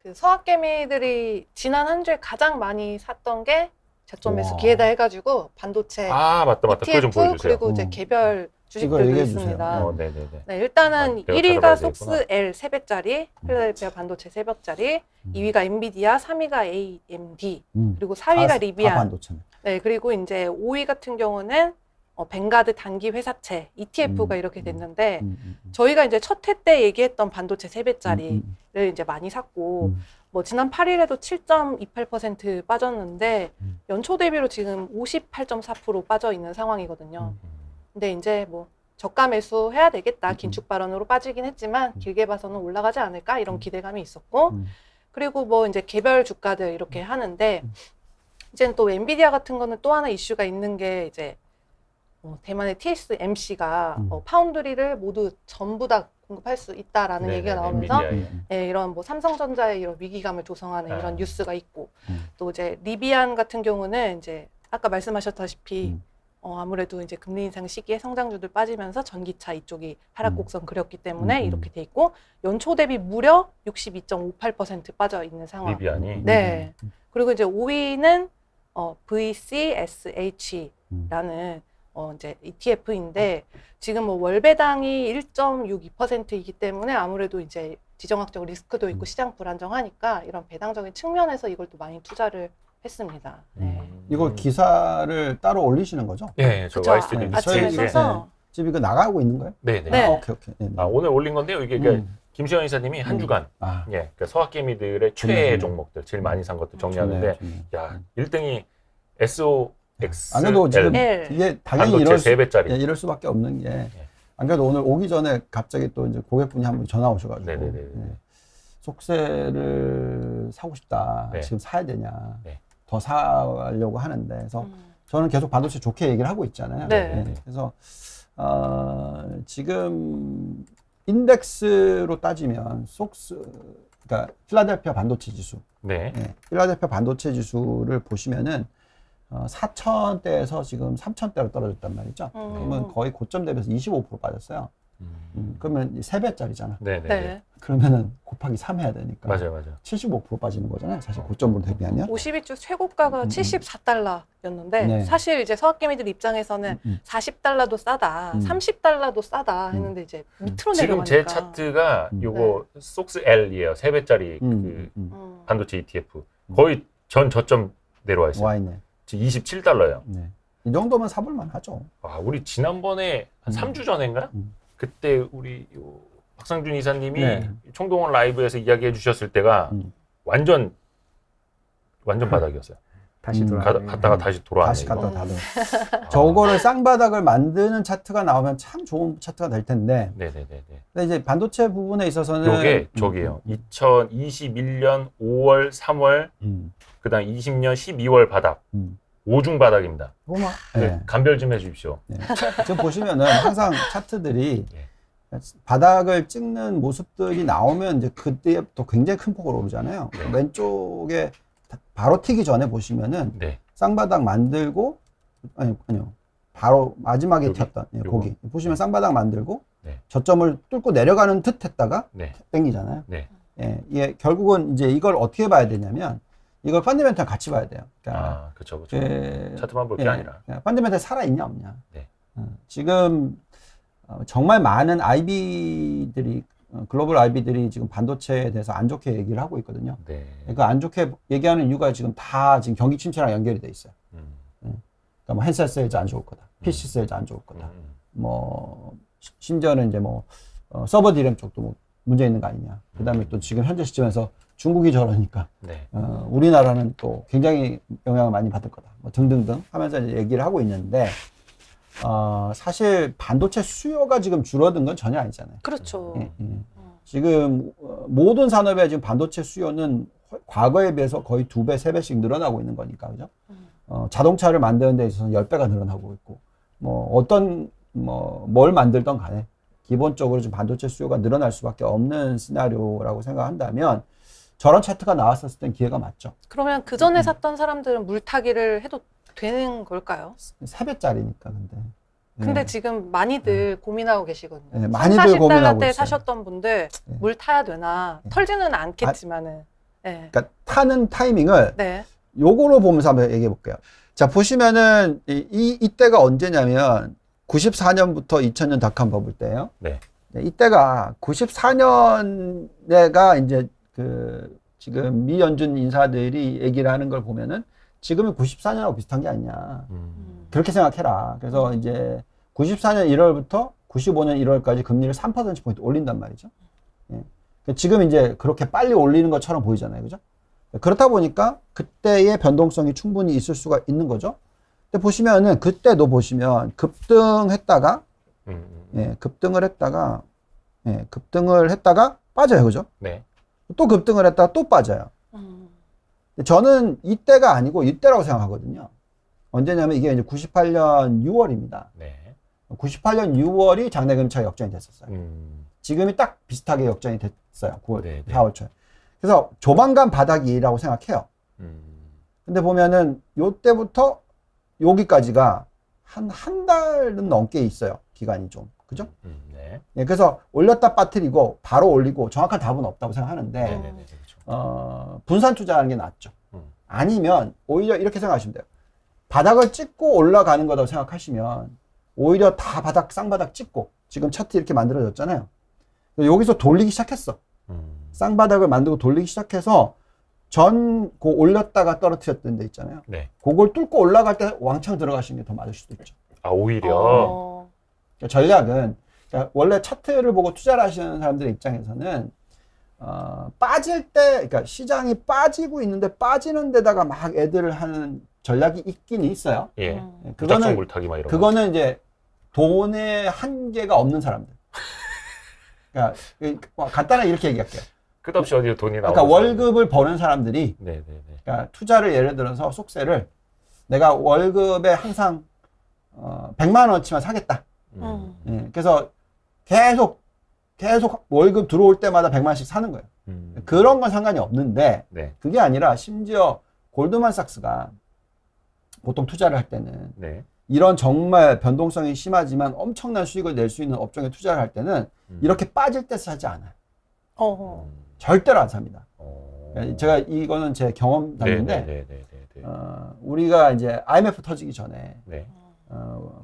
그 서학개미들이 지난 한 주에 가장 많이 샀던 게 저점 매수 와. 기회다 해가지고 반도체 아, 맞다. 그거 좀 ETF 보여주세요. 그리고 이제 개별 이거 주식들도 얘기해 있습니다. 주세요. 네네네. 네, 일단은 아, 내가 1위가 찾아봐야 속스 L 3배짜리 필라델피아 반도체 3배짜리, 2위가 엔비디아, 3위가 AMD, 그리고 4위가 다 리비안. 반도체네. 네, 그리고 이제 5위 같은 경우는 벵가드 단기 회사채 ETF가 이렇게 됐는데 저희가 이제 첫 회 때 얘기했던 반도체 3배짜리를 이제 많이 샀고 뭐 지난 8일에도 7.28% 빠졌는데 연초 대비로 지금 58.4% 빠져 있는 상황이거든요. 근데 이제 뭐 저가 매수 해야 되겠다. 긴축 발언으로 빠지긴 했지만 길게 봐서는 올라가지 않을까 이런 기대감이 있었고 그리고 뭐 이제 개별 주가들 이렇게 하는데 이제는 또 엔비디아 같은 거는 또 하나 이슈가 있는 게 이제 대만의 TSMC가 파운드리를 모두 전부 다 공급할 수 있다라는 네네, 얘기가 나오면서 엔비디아에. 네, 이런 뭐 삼성전자의 이런 위기감을 조성하는 아. 이런 뉴스가 있고 또 이제 리비안 같은 경우는 이제 아까 말씀하셨다시피 아무래도 이제 금리 인상 시기에 성장주들 빠지면서 전기차 이쪽이 하락 곡선 그렸기 때문에 이렇게 돼 있고 연초 대비 무려 62.58% 빠져 있는 상황. 리비안이. 네. 그리고 이제 5위는 VCSH라는 이제 ETF인데 지금 뭐 월배당이 1.62%이기 때문에 아무래도 이제 지정학적 리스크도 있고 시장 불안정하니까 이런 배당적인 측면에서 이걸 또 많이 투자를 했습니다. 네. 이거 기사를 따로 올리시는 거죠? 네, 저 그쵸. YSTD 네, 아침에 미스테이지에. 써서 지금 이거 나가고 있는 거예요? 네네. 네. 아, 오케이. 네, 네. 아, 오늘 올린 건데요. 이게 그러니까 김시현 이사님이 한 주간 아, 예, 그러니까 서학개미들의 좋네, 최애 좋네. 종목들, 제일 많이 산 것들 정리하는데 좋네. 야, 1등이 SOX 안 그래도 지금 L. 이게 당연히 반도체 3배짜리. 예, 이럴 수밖에 없는 게 안 그래도 오늘 오기 전에 갑자기 또 이제 고객분이 한 분 전화 오셔가지고 네네네. 예, 속세를 사고 싶다. 네. 지금 사야 되냐. 네. 더 사려고 하는데 그래서 저는 계속 반도체 좋게 얘기를 하고 있잖아요. 네. 예, 그래서 지금 인덱스로 따지면 속스 그러니까 필라델피아 반도체 지수 네. 예, 필라델피아 반도체 지수를 보시면은 4,000대에서 지금 3,000대로 떨어졌단 말이죠. 그러면 거의 고점 대비해서 25% 빠졌어요. 그러면 3배짜리잖아. 네네. 네. 그러면은 곱하기 3 해야 되니까 맞아요. 75% 빠지는 거잖아요. 사실 고점으로 대비하면. 52주 최고가가 74달러였는데 네. 사실 이제 서학개미들 입장에서는 40달러도 싸다, 30달러도 싸다 했는데 이제 밑으로 지금 내려가니까. 제 차트가 요거 속스 L이에요. 3배짜리 그 반도체 ETF. 거의 전 저점 내려와 있어요. 와 있네. 지금 27달러예요. 네. 이 정도면 사볼만 하죠. 아, 우리 지난번에 한 3주 전인가? 그때 우리 요 박상준 이사님이 네. 총동원 라이브에서 이야기해 주셨을 때가 완전 바닥이었어요. 다시 돌아가네. 갔다가 다시 돌아왔네. 다시 이거. 갖다 닫아. 저거를 쌍바닥을 만드는 차트가 나오면 참 좋은 차트가 될 텐데. 네네네네. 근데 이제 반도체 부분에 있어서는 요게 저기예요. 2021년 5월, 3월, 그다음 20년 12월 바닥. 5중 바닥입니다. 고마. 네. 감별 좀 해주십시오. 네. 지금 보시면은 항상 차트들이 바닥을 찍는 모습들이 나오면 이제 그때 또 굉장히 큰 폭으로 오르잖아요. 왼쪽에 바로 튀기 전에 보시면은 네. 쌍바닥 만들고 아니요. 바로 마지막에 여기? 튀었던 요거? 거기 보시면 쌍바닥 만들고 네. 저점을 뚫고 내려가는 듯 했다가 네. 땡기잖아요. 네. 예, 이게 결국은 이제 이걸 어떻게 봐야 되냐면 이걸 펀더멘탈 같이 봐야 돼요. 그러니까 아, 그쵸. 그, 차트만 볼 게 예, 아니라. 펀더멘탈 살아있냐 없냐. 네. 지금 정말 많은 IB들이 글로벌 IB들이 지금 반도체에 대해서 안 좋게 얘기를 하고 있거든요. 네. 그 안 좋게 얘기하는 이유가 지금 다 지금 경기 침체랑 연결이 돼 있어요. 그러니까 뭐 핸드셋 세일즈 안 좋을 거다, PC 세일즈 안 좋을 거다. 뭐 심지어는 이제 뭐 서버 디램 쪽도 뭐 문제 있는 거 아니냐. 그다음에 또 지금 현재 시점에서 중국이 저러니까 네. 우리나라는 또 굉장히 영향을 많이 받을 거다. 뭐 등등등 하면서 이제 얘기를 하고 있는데 사실 반도체 수요가 지금 줄어든 건 전혀 아니잖아요. 그렇죠. 지금 모든 산업의 지금 반도체 수요는 과거에 비해서 거의 2배, 3배씩 늘어나고 있는 거니까, 그죠? 자동차를 만드는 데 있어서 10배가 늘어나고 있고, 뭘 만들던 간에 기본적으로 지금 반도체 수요가 늘어날 수밖에 없는 시나리오라고 생각한다면 저런 차트가 나왔었을 땐 기회가 맞죠. 그러면 그 전에 샀던 사람들은 물타기를 해도 되는 걸까요? 3배짜리니까, 근데. 근데 지금 많이들 고민하고 계시거든요. 네, 많이들 고민하고 40달러 때 있어요. 사셨던 분들 물 타야 되나? 털지는 않겠지만은. 네. 그러니까 타는 타이밍을 네. 요거로 보면서 한번 얘기해 볼게요. 자, 보시면은 이때가 언제냐면 94년부터 2000년 닷컴 버블 때예요. 네. 네, 이때가 94년에가 이제 그 지금 미연준 인사들이 얘기를 하는 걸 보면은 지금이 94년하고 비슷한 게 아니냐. 그렇게 생각해라. 그래서 이제 94년 1월부터 95년 1월까지 금리를 3%포인트 올린단 말이죠. 예. 지금 이제 그렇게 빨리 올리는 것처럼 보이잖아요. 그죠? 그렇다 보니까 그때의 변동성이 충분히 있을 수가 있는 거죠. 근데 보시면은 그때도 보시면 급등했다가 예, 급등을 했다가 빠져요. 그죠? 네. 또 급등을 했다가 또 빠져요. 저는 이때가 아니고 이때라고 생각하거든요. 언제냐면 이게 이제 98년 6월입니다. 네. 98년 6월이 장내 금리차가 역전이 됐었어요. 지금이 딱 비슷하게 역전이 됐어요. 9월, 네, 네. 4월 초에. 그래서 조만간 바닥이라고 생각해요. 근데 보면은 요때부터 여기까지가 한 달은 넘게 있어요. 기간이 좀. 그죠? 네. 예, 그래서 올렸다 빠뜨리고 바로 올리고 정확한 답은 없다고 생각하는데 네, 네, 네, 그렇죠. 분산 투자하는 게 낫죠. 아니면 오히려 이렇게 생각하시면 돼요. 바닥을 찍고 올라가는 거라고 생각하시면 오히려 다 바닥 쌍바닥 찍고 지금 차트 이렇게 만들어졌잖아요. 여기서 돌리기 시작했어. 쌍바닥을 만들고 돌리기 시작해서 고 올렸다가 떨어뜨렸던 데 있잖아요. 네. 그걸 뚫고 올라갈 때 왕창 들어가시는 게 더 맞을 수도 있죠. 아, 오히려. 그러니까 전략은 그러니까 원래 차트를 보고 투자를 하시는 사람들의 입장에서는 빠질 때, 그러니까 시장이 빠지고 있는데 빠지는 데다가 막 애들을 하는 전략이 있긴 있어요. 예. 그거는 물타기 막 이런 그거는 이제 돈의 한계가 없는 사람들. 그러니까 간단하게 이렇게 얘기할게요. 끝없이 어디에 돈이 나오고. 그러니까 월급을 버는 사람들이 네, 네, 네. 그러니까 투자를 예를 들어서 속세를 내가 월급에 항상 100만 원어치만 사겠다. 예, 그래서 계속 월급 들어올 때마다 100만씩 사는 거예요. 그런 건 상관이 없는데 네. 그게 아니라 심지어 골드만삭스가 보통 투자를 할 때는 네. 이런 정말 변동성이 심하지만 엄청난 수익을 낼 수 있는 업종에 투자를 할 때는 이렇게 빠질 때 사지 않아요. 절대로 안 삽니다. 제가 이거는 제 경험 담인데 네, 네, 네, 네, 네. 우리가 이제 IMF 터지기 전에 네.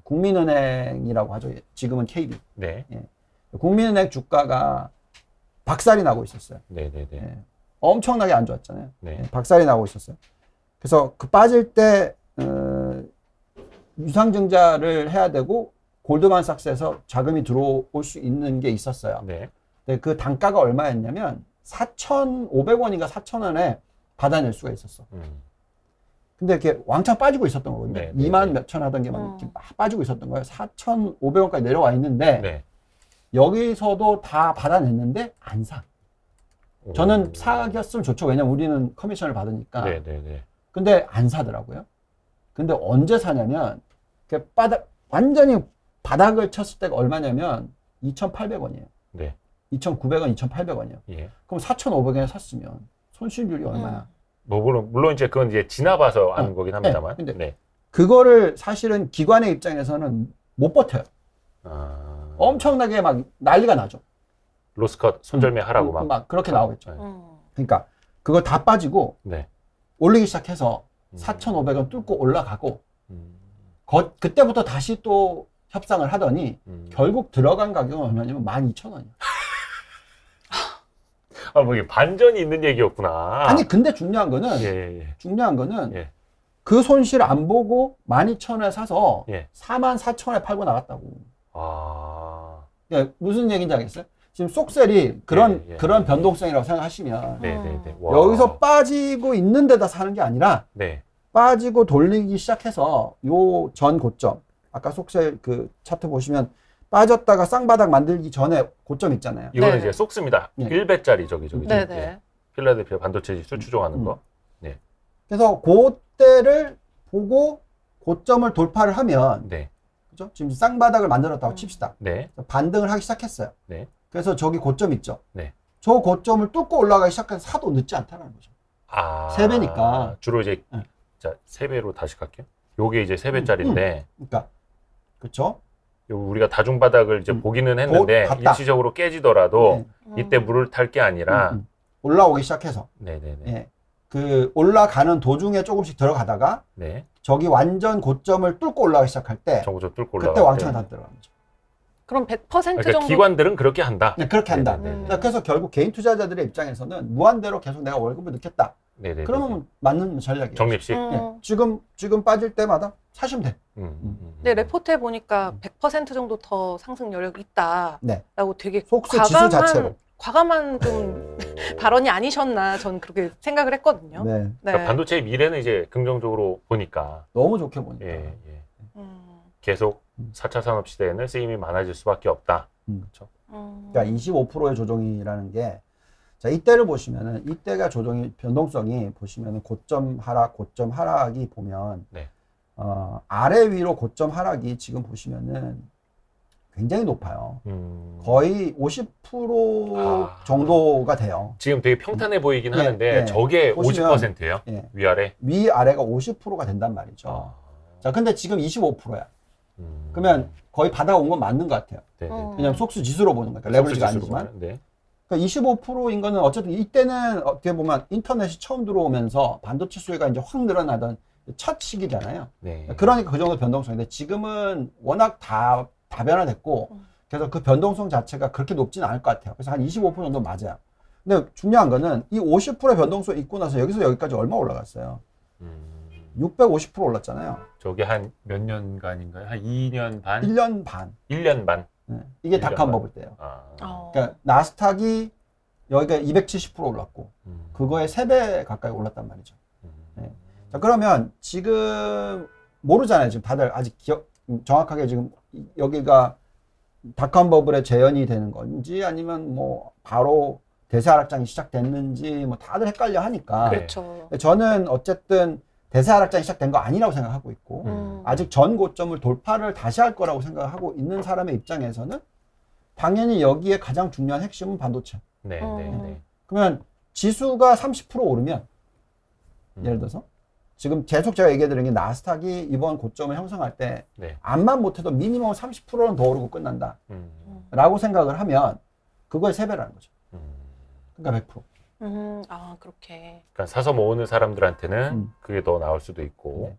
국민은행이라고 하죠. 지금은 KB. 네. 예. 국민은행 주가가 박살이 나고 있었어요. 네, 네, 네. 예. 엄청나게 안 좋았잖아요. 네. 예, 박살이 나고 있었어요. 그래서 그 빠질 때 유상증자를 해야 되고 골드만삭스에서 자금이 들어올 수 있는 게 있었어요. 네. 근데 그 단가가 얼마였냐면 4,500원인가 4,000원에 받아낼 수가 있었어. 근데 이렇게 왕창 빠지고 있었던 거거든요. 네, 네, 2만 네. 몇천 하던 게 막 이렇게 막 빠지고 있었던 거예요. 4,500원까지 내려와 있는데 네. 여기서도 다 받아냈는데 안 사. 저는 오. 사겼으면 좋죠. 왜냐면 우리는 커미션을 받으니까. 네, 네, 네. 근데 근데 안 사더라고요. 근데 언제 사냐면 완전히 바닥을 쳤을 때가 얼마냐면 2,800원이에요. 네. 2,900원, 2,800원이요. 예. 그럼 4,500원에 샀으면 손실률이 얼마야? 뭐 물론 이제 그건 이제 지나봐서 아는 거긴 합니다만. 근데 네. 그거를 사실은 기관의 입장에서는 못 버텨요. 아. 엄청나게 막 난리가 나죠. 로스컷 손절매 하라고 막. 그렇게 나오겠죠. 네. 그러니까 그거 다 빠지고 네. 올리기 시작해서 4,500원 뚫고 올라가고 음. 그때부터 다시 또 협상을 하더니 결국 들어간 가격은 얼마냐면 12,000원이에요. 아, 뭐 이게 반전이 있는 얘기였구나. 아니 근데 중요한 거는 예. 예. 그 손실 안 보고 12,000원에 사서 예. 44,000원에 팔고 나갔다고. 아. 그러니까 무슨 얘기인지 알겠어요? 지금 속셀이 그런 예. 변동성이라고 생각하시면 네, 네, 네. 여기서 빠지고 있는 데다 사는 게 아니라 네. 빠지고 돌리기 시작해서 요 전 고점 아까 속셀 그 차트 보시면 빠졌다가 쌍바닥 만들기 전에 고점 있잖아요. 이거는 네. 이제 속습니다. 예. 1배짜리 저기. 네네. 예. 필라델피아 반도체 지수 추종하는 거. 그래서 그때를 보고 고점을 돌파를 하면 네. 그죠? 지금 쌍바닥을 만들었다고 칩시다. 네. 반등을 하기 시작했어요. 네. 그래서 저기 고점 있죠. 네. 저 고점을 뚫고 올라가기 시작해서 사도 늦지 않다는 거죠. 아. 3배니까. 주로 이제 네. 자, 3배로 다시 갈게요. 요게 이제 3배짜리인데 그러니까 그렇죠. 요 우리가 다중바닥을 이제 보기는 했는데 갔다. 일시적으로 깨지더라도 네. 이때 물을 탈 게 아니라 올라오기 시작해서 네네네. 예, 그 올라가는 도중에 조금씩 들어가다가 네. 저기 완전 고점을 뚫고 올라가기 시작할 때 정고점 뚫고 올라가. 그때 왕창 다 들어가는 거죠. 그럼 100% 그러니까 정도 기관들은 그렇게 한다. 네, 그렇게 한다. 네네네. 그래서 결국 개인 투자자들의 입장에서는 무한대로 계속 내가 월급을 넣겠다. 네네네. 그러면 맞는 전략이에요. 적립식. 예, 지금 빠질 때마다 사시면 돼. 네, 레포트에 보니까 100% 정도 더 상승 여력이 있다라고 네. 되게 속수 지수 자체로. 과감한 좀 발언이 아니셨나 저는 그렇게 생각을 했거든요. 네. 네. 그러니까 반도체의 미래는 이제 긍정적으로 보니까 너무 좋게 보니까. 예, 예. 음, 계속 4차 산업 시대에는 쓰임이 많아질 수밖에 없다. 그렇죠. 그러니까 25%의 조정이라는 게, 자, 이때를 보시면은, 이때가 조정이, 변동성이 보시면은 고점 하락이 보면, 네. 아래 위로 고점 하락이 지금 보시면은 굉장히 높아요. 거의 50% 정도가 돼요. 지금 되게 평탄해 보이긴 예, 하는데 예. 저게 보시면, 50%예요? 예. 위아래? 위아래가 50%가 된단 말이죠. 자, 근데 지금 25%야. 그러면 거의 받아온 건 맞는 것 같아요. 네네. 왜냐면 속수 지수로 보는 거니까, 레버리지가 속수 아니지만. 지수로 보면, 네. 그러니까 25%인 거는 어쨌든 이때는 어떻게 보면 인터넷이 처음 들어오면서 반도체 수요가 이제 확 늘어나던 첫 시기잖아요. 네. 그러니까 그 정도 변동성인데 지금은 워낙 다 변화됐고 그래서 그 변동성 자체가 그렇게 높지는 않을 것 같아요. 그래서 한 25% 정도 맞아요. 근데 중요한 거는 이 50%의 변동성 있고 나서 여기서 여기까지 얼마 올라갔어요? 650% 올랐잖아요. 저게 한 몇 년간인가요? 한 2년 반? 1년 반. 1년 반. 네. 이게 1년 닷컴 반. 버블 때예요. 어. 그러니까 나스닥이 여기가 270% 올랐고 그거에 3배 가까이 올랐단 말이죠. 네. 자, 그러면 지금 모르잖아요. 지금 다들 아직 정확하게 지금 여기가 닷컴 버블의 재현이 되는 건지 아니면 뭐 바로 대세 하락장이 시작됐는지 뭐 다들 헷갈려 하니까. 네. 그렇죠. 저는 어쨌든 대세 하락장이 시작된 거 아니라고 생각하고 있고 아직 전 고점을 돌파를 다시 할 거라고 생각하고 있는 사람의 입장에서는 당연히 여기에 가장 중요한 핵심은 반도체. 네, 네, 네. 그러면 지수가 30% 오르면 예를 들어서 지금 계속 제가 얘기해 드린 게 나스닥이 이번 고점을 형성할 때 네. 암만 못해도 미니멈 30%는 더 오르고 끝난다 라고 생각을 하면 그거의 3배라는 거죠. 그러니까 100%. 아, 그렇게. 그러니까 사서 모으는 사람들한테는 그게 더 나을 수도 있고 네.